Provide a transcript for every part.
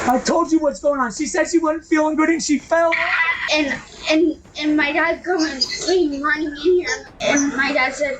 I told you what's going on. She said she wasn't feeling good and she fell. And my dad came running in here, and my dad said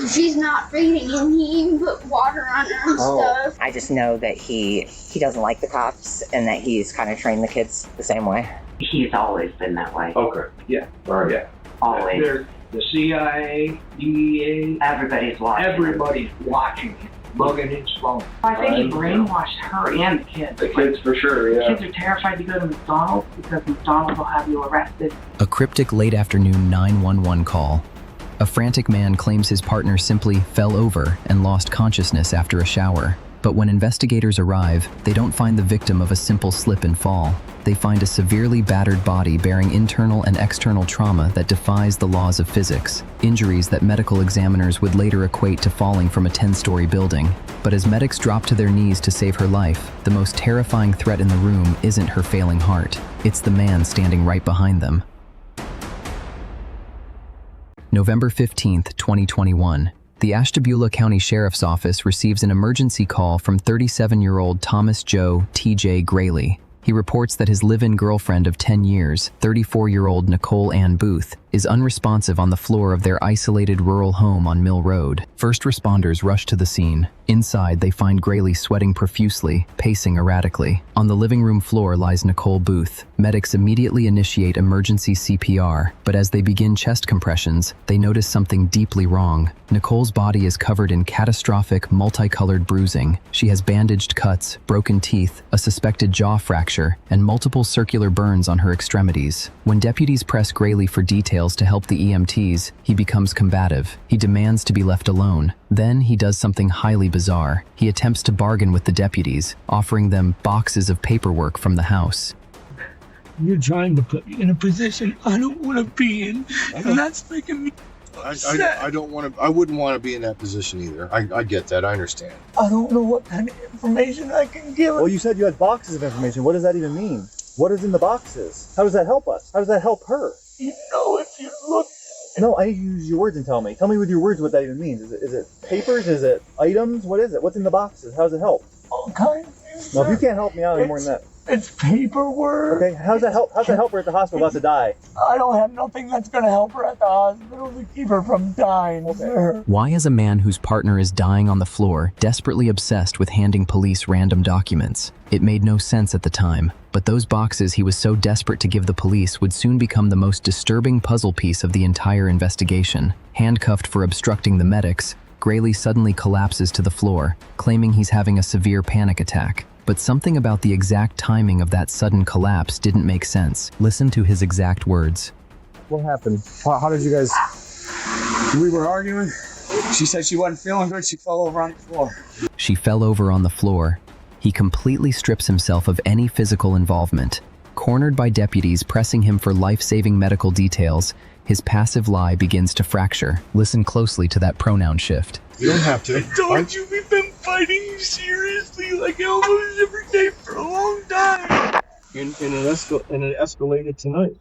she's not breathing, and he even put water on her and stuff. I just know that he doesn't like the cops and that he's kind of trained the kids the same way. He's always been that way. Okay. Yeah. All right. Yeah. Always. The CIA, DEA, Everybody's watching. everybody's watching him, bugging his phone. I think he brainwashed her and the kids. The kids for sure, yeah. Kids are terrified to go to McDonald's because McDonald's will have you arrested. A cryptic late afternoon 911 call. A frantic man claims his partner simply fell over and lost consciousness after a shower. But when investigators arrive, they don't find the victim of a simple slip and fall. They find a severely battered body bearing internal and external trauma that defies the laws of physics, injuries that medical examiners would later equate to falling from a 10-story building. But as medics drop to their knees to save her life, the most terrifying threat in the room isn't her failing heart. It's the man standing right behind them. November 15th, 2021. The Ashtabula County Sheriff's Office receives an emergency call from 37-year-old Thomas Joe T.J. Graley. He reports that his live-in girlfriend of 10 years, 34-year-old Nicole Ann Booth, is unresponsive on the floor of their isolated rural home on Mill Road. First responders rush to the scene. Inside, they find Graley sweating profusely, pacing erratically. On the living room floor lies Nicole Booth. Medics immediately initiate emergency CPR, but as they begin chest compressions, they notice something deeply wrong. Nicole's body is covered in catastrophic, multicolored bruising. She has bandaged cuts, broken teeth, a suspected jaw fracture, and multiple circular burns on her extremities. When deputies press Graley for details to help the EMTs, he becomes combative. He demands to be left alone. Then he does something highly bizarre. He attempts to bargain with the deputies, offering them boxes of paperwork from the house. You're trying to put me in a position I don't want to be in, and that's making me sad. I don't want to. I wouldn't want to be in that position either. I get that. I understand. I don't know what kind of information I can give. Well, you said you had boxes of information. What does that even mean? What is in the boxes? How does that help us? How does that help her? You know, if you look. No, I need you to use your words and tell me. Tell me with your words what that even means. Is it papers? Is it items? What is it? What's in the boxes? How does it help? All kinds of things. No, if you can't help me out any more than that. It's paperwork. Okay, how's that help? How's that help her at the hospital about to die? I don't have nothing that's going to help her at the hospital to keep her from dying, sir. Why is a man whose partner is dying on the floor desperately obsessed with handing police random documents? It made no sense at the time, but those boxes he was so desperate to give the police would soon become the most disturbing puzzle piece of the entire investigation. Handcuffed for obstructing the medics, Graley suddenly collapses to the floor, claiming he's having a severe panic attack. But something about the exact timing of that sudden collapse didn't make sense. Listen to his exact words. What happened? How did you guys... We were arguing. She said she wasn't feeling good. She fell over on the floor. She fell over on the floor. He completely strips himself of any physical involvement. Cornered by deputies pressing him for life-saving medical details, his passive lie begins to fracture. Listen closely to that pronoun shift. You don't have to. I told you we've been fighting seriously like almost every day for a long time. And it escalated tonight.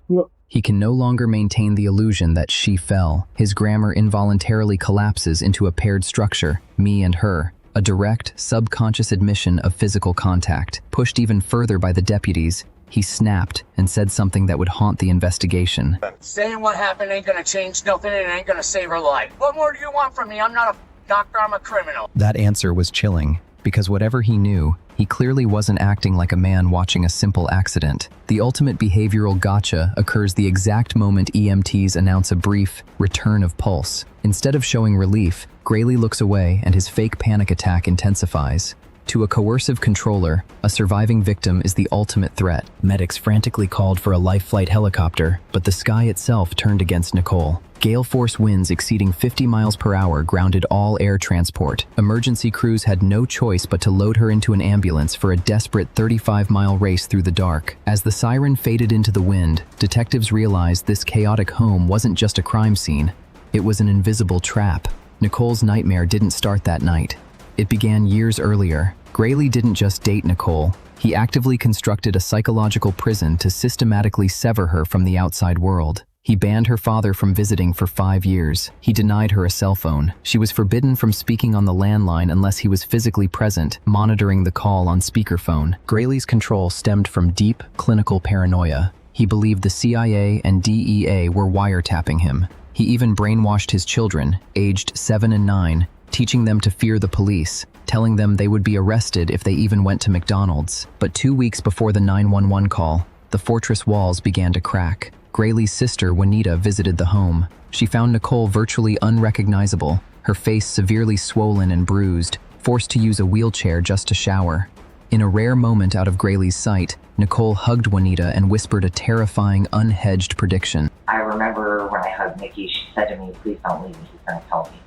He can no longer maintain the illusion that she fell. His grammar involuntarily collapses into a paired structure, me and her. A direct, subconscious admission of physical contact. Pushed even further by the deputies, he snapped and said something that would haunt the investigation. Saying what happened ain't gonna change nothing and it ain't gonna save her life. What more do you want from me? I'm not a doctor, I'm a criminal. That answer was chilling, because whatever he knew, he clearly wasn't acting like a man watching a simple accident. The ultimate behavioral gotcha occurs the exact moment EMTs announce a brief return of pulse. Instead of showing relief, Graley looks away and his fake panic attack intensifies. To a coercive controller, a surviving victim is the ultimate threat. Medics frantically called for a life flight helicopter, but the sky itself turned against Nicole. Gale force winds exceeding 50 miles per hour grounded all air transport. Emergency crews had no choice but to load her into an ambulance for a desperate 35-mile race through the dark. As the siren faded into the wind, detectives realized this chaotic home wasn't just a crime scene. It was an invisible trap. Nicole's nightmare didn't start that night. It began years earlier. Graley didn't just date Nicole. He actively constructed a psychological prison to systematically sever her from the outside world. He banned her father from visiting for 5 years. He denied her a cell phone. She was forbidden from speaking on the landline unless he was physically present, monitoring the call on speakerphone. Graley's control stemmed from deep, clinical paranoia. He believed the CIA and DEA were wiretapping him. He even brainwashed his children, aged 7 and 9, teaching them to fear the police, telling them they would be arrested if they even went to McDonald's. But 2 weeks before the 911 call, the fortress walls began to crack. Graley's sister, Juanita, visited the home. She found Nicole virtually unrecognizable, her face severely swollen and bruised, forced to use a wheelchair just to shower. In a rare moment out of Graley's sight, Nicole hugged Juanita and whispered a terrifying, unhedged prediction. I remember when I hugged Nikki, she said to me, "Please don't leave me, he's going to tell me."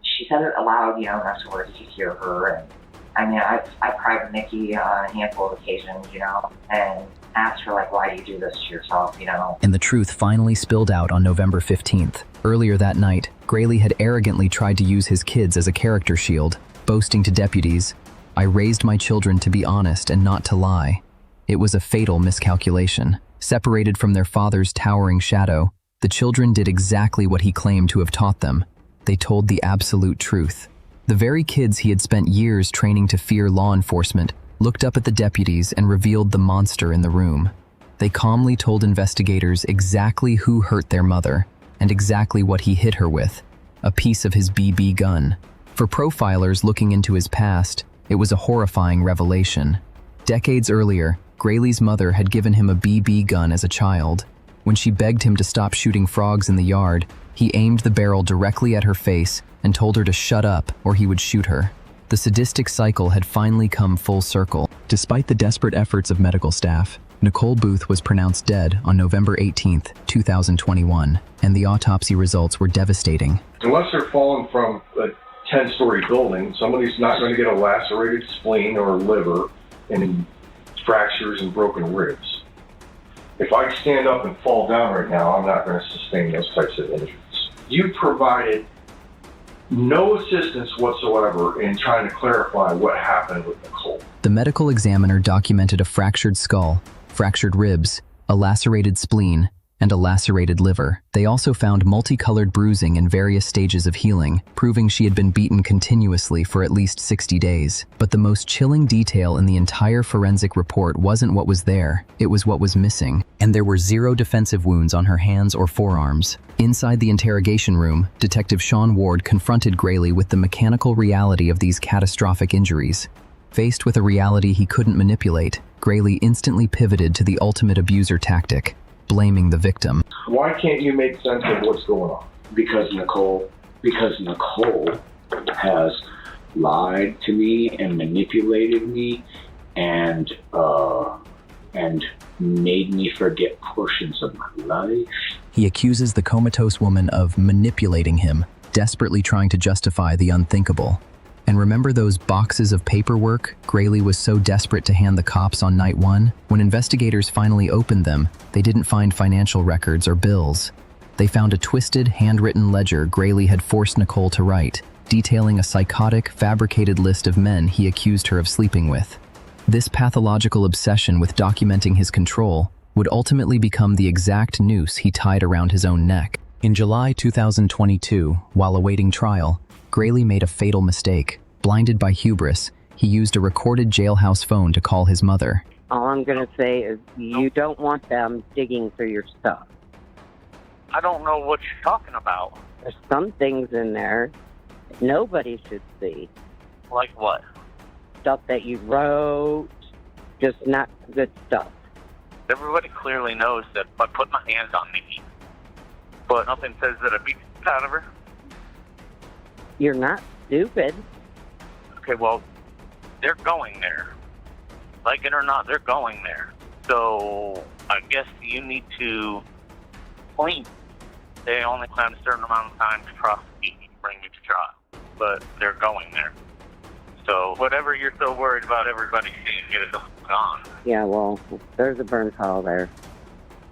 She said it aloud, enough to where he could hear her. And I mean, I've cried with Nikki on a handful of occasions, and asked her, why do you do this to yourself, And the truth finally spilled out on November 15th. Earlier that night, Graley had arrogantly tried to use his kids as a character shield, boasting to deputies, "I raised my children to be honest and not to lie." It was a fatal miscalculation. Separated from their father's towering shadow, the children did exactly what he claimed to have taught them. They told the absolute truth. The very kids he had spent years training to fear law enforcement looked up at the deputies and revealed the monster in the room. They calmly told investigators exactly who hurt their mother and exactly what he hit her with, a piece of his BB gun. For profilers looking into his past, it was a horrifying revelation. Decades earlier, Graley's mother had given him a BB gun as a child. When she begged him to stop shooting frogs in the yard, he aimed the barrel directly at her face and told her to shut up or he would shoot her. The sadistic cycle had finally come full circle. Despite the desperate efforts of medical staff, Nicole Booth was pronounced dead on November 18th, 2021, and the autopsy results were devastating. Unless they're falling from a 10-story building, somebody's not going to get a lacerated spleen or liver and fractures and broken ribs. If I stand up and fall down right now, I'm not going to sustain those types of injuries. You provided no assistance whatsoever in trying to clarify what happened with Nicole. The medical examiner documented a fractured skull, fractured ribs, a lacerated spleen, and a lacerated liver. They also found multicolored bruising in various stages of healing, proving she had been beaten continuously for at least 60 days. But the most chilling detail in the entire forensic report wasn't what was there, it was what was missing. And there were 0 defensive wounds on her hands or forearms. Inside the interrogation room, Detective Sean Ward confronted Graley with the mechanical reality of these catastrophic injuries. Faced with a reality he couldn't manipulate, Graley instantly pivoted to the ultimate abuser tactic, blaming the victim. Why can't you make sense of what's going on? Because Nicole has lied to me and manipulated me and made me forget portions of my life. He accuses the comatose woman of manipulating him, desperately trying to justify the unthinkable. And remember those boxes of paperwork Graley was so desperate to hand the cops on night 1? When investigators finally opened them, they didn't find financial records or bills. They found a twisted, handwritten ledger Graley had forced Nicole to write, detailing a psychotic, fabricated list of men he accused her of sleeping with. This pathological obsession with documenting his control would ultimately become the exact noose he tied around his own neck. In July 2022, while awaiting trial, Graley made a fatal mistake. Blinded by hubris, he used a recorded jailhouse phone to call his mother. All I'm going to say is you don't want them digging through your stuff. I don't know what you're talking about. There's some things in there that nobody should see. Like what? Stuff that you wrote, just not good stuff. Everybody clearly knows that I put my hands on Nikki, but nothing says that I beat the out of her. You're not stupid. Okay, well, they're going there. Like it or not, they're going there. So I guess you need to clean. They only plan a certain amount of time to prosecute and bring me to trial, but they're going there. So whatever you're so worried about everybody seeing, get it gone. Yeah, well, there's a burn pile there.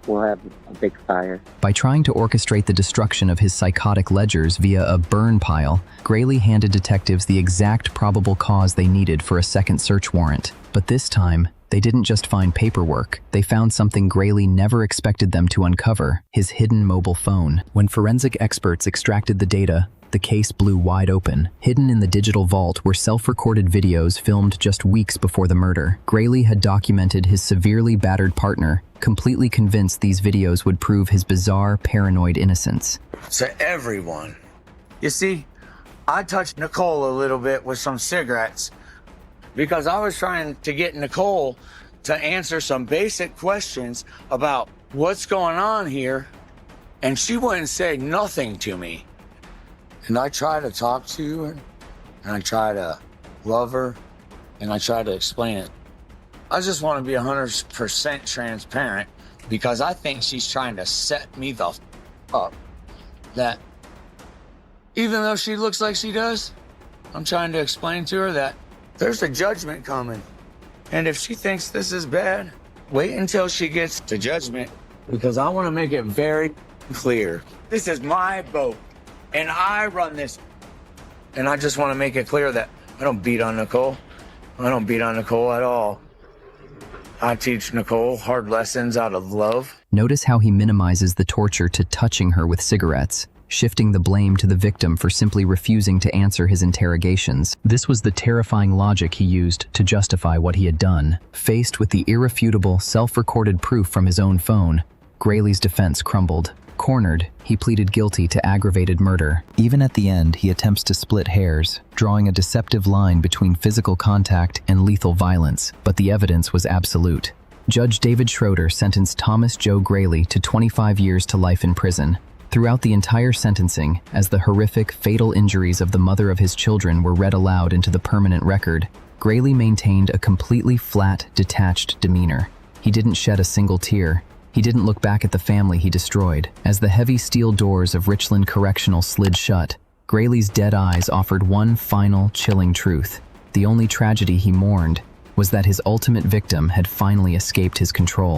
We'll have a big fire. By trying to orchestrate the destruction of his psychotic ledgers via a burn pile, Graley handed detectives the exact probable cause they needed for a second search warrant. But this time, They didn't just find paperwork, they found something Graley never expected them to uncover, his hidden mobile phone. When forensic experts extracted the data, the case blew wide open. Hidden in the digital vault were self-recorded videos filmed just weeks before the murder. Graley had documented his severely battered partner, completely convinced these videos would prove his bizarre, paranoid innocence. To everyone. You see, I touched Nicole a little bit with some cigarettes because I was trying to get Nicole to answer some basic questions about what's going on here, and she wouldn't say nothing to me. And I try to talk to her, and I try to love her, and I try to explain it. I just want to be 100% transparent because I think she's trying to set me the up. That even though she looks like she does, I'm trying to explain to her that there's a judgment coming. And if she thinks this is bad, wait until she gets to judgment, because I want to make it very clear. This is my boat, and I run this. And I just want to make it clear that I don't beat on Nicole. I don't beat on Nicole at all. I teach Nicole hard lessons out of love. Notice how he minimizes the torture to touching her with cigarettes, shifting the blame to the victim for simply refusing to answer his interrogations. This was the terrifying logic he used to justify what he had done. Faced with the irrefutable, self-recorded proof from his own phone, Graley's defense crumbled. Cornered, he pleaded guilty to aggravated murder. Even at the end, he attempts to split hairs, drawing a deceptive line between physical contact and lethal violence, but the evidence was absolute. Judge David Schroeder sentenced Thomas Joe Graley to 25 years to life in prison. Throughout the entire sentencing, as the horrific, fatal injuries of the mother of his children were read aloud into the permanent record, Graley maintained a completely flat, detached demeanor. He didn't shed a single tear. He didn't look back at the family he destroyed. As the heavy steel doors of Richland Correctional slid shut, Graley's dead eyes offered one final, chilling truth. The only tragedy he mourned was that his ultimate victim had finally escaped his control.